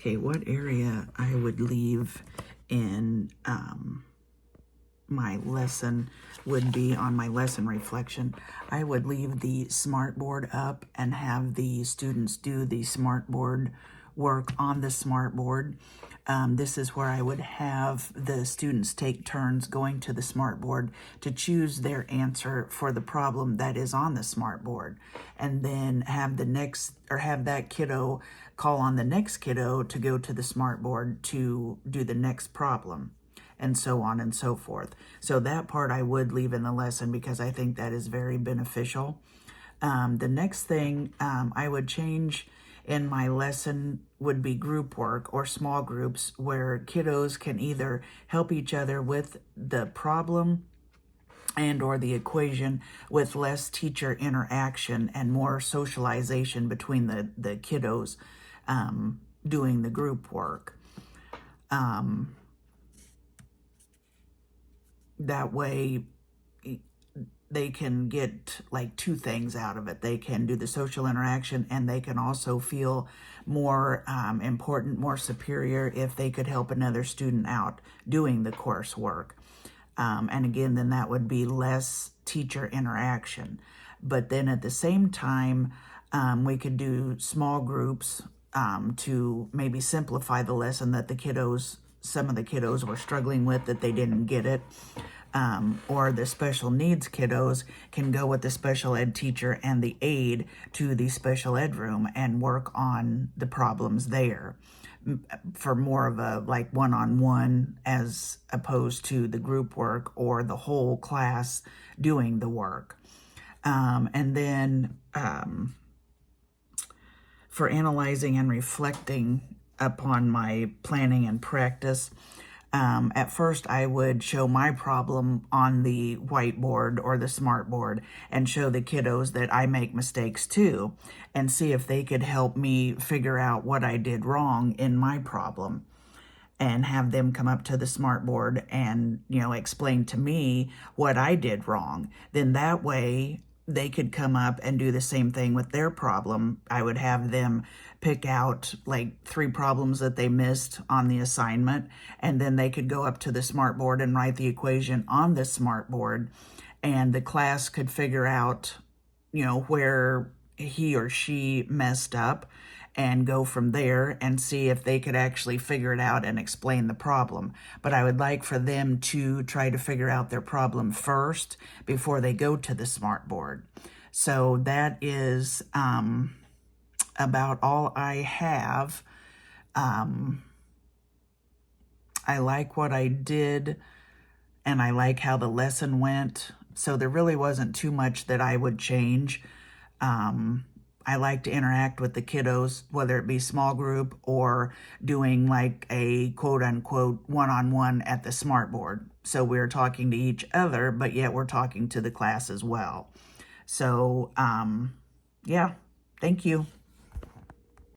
Okay, what area I would leave in my lesson would be on my lesson reflection. I would leave the smartboard up and have the students do the smartboard work on the smartboard. This is where I would have the students take turns going to the smartboard to choose their answer for the problem that is on the smartboard, and then have that kiddo call on the next kiddo to go to the smartboard to do the next problem, and so on and so forth. So that part I would leave in the lesson because I think that is very beneficial. The next thing I would change in my lesson would be group work or small groups where kiddos can either help each other with the problem and or the equation with less teacher interaction and more socialization between the kiddos doing the group work. That way they can get like two things out of it. They can do the social interaction, and they can also feel more important, more superior if they could help another student out doing the coursework. And again, then that would be less teacher interaction. But then at the same time, we could do small groups to maybe simplify the lesson that some of the kiddos were struggling with, that they didn't get it. Or the special needs kiddos can go with the special ed teacher and the aide to the special ed room and work on the problems there for more of a like one-on-one as opposed to the group work or the whole class doing the work. And then for analyzing and reflecting upon my planning and practice, at first I would show my problem on the whiteboard or the smartboard and show the kiddos that I make mistakes too, and see if they could help me figure out what I did wrong in my problem, and have them come up to the smartboard and, explain to me what I did wrong. Then that way they could come up and do the same thing with their problem. I would have them pick out like 3 problems that they missed on the assignment, and then they could go up to the smartboard and write the equation on the smartboard, and the class could figure out, where he or she messed up and go from there and see if they could actually figure it out and explain the problem. But I would like for them to try to figure out their problem first before they go to the smartboard. So that is about all I have. I like what I did, and I like how the lesson went. So there really wasn't too much that I would change. I like to interact with the kiddos, whether it be small group or doing like a quote unquote one-on-one at the smartboard. So we're talking to each other, but yet we're talking to the class as well. So, yeah, thank you.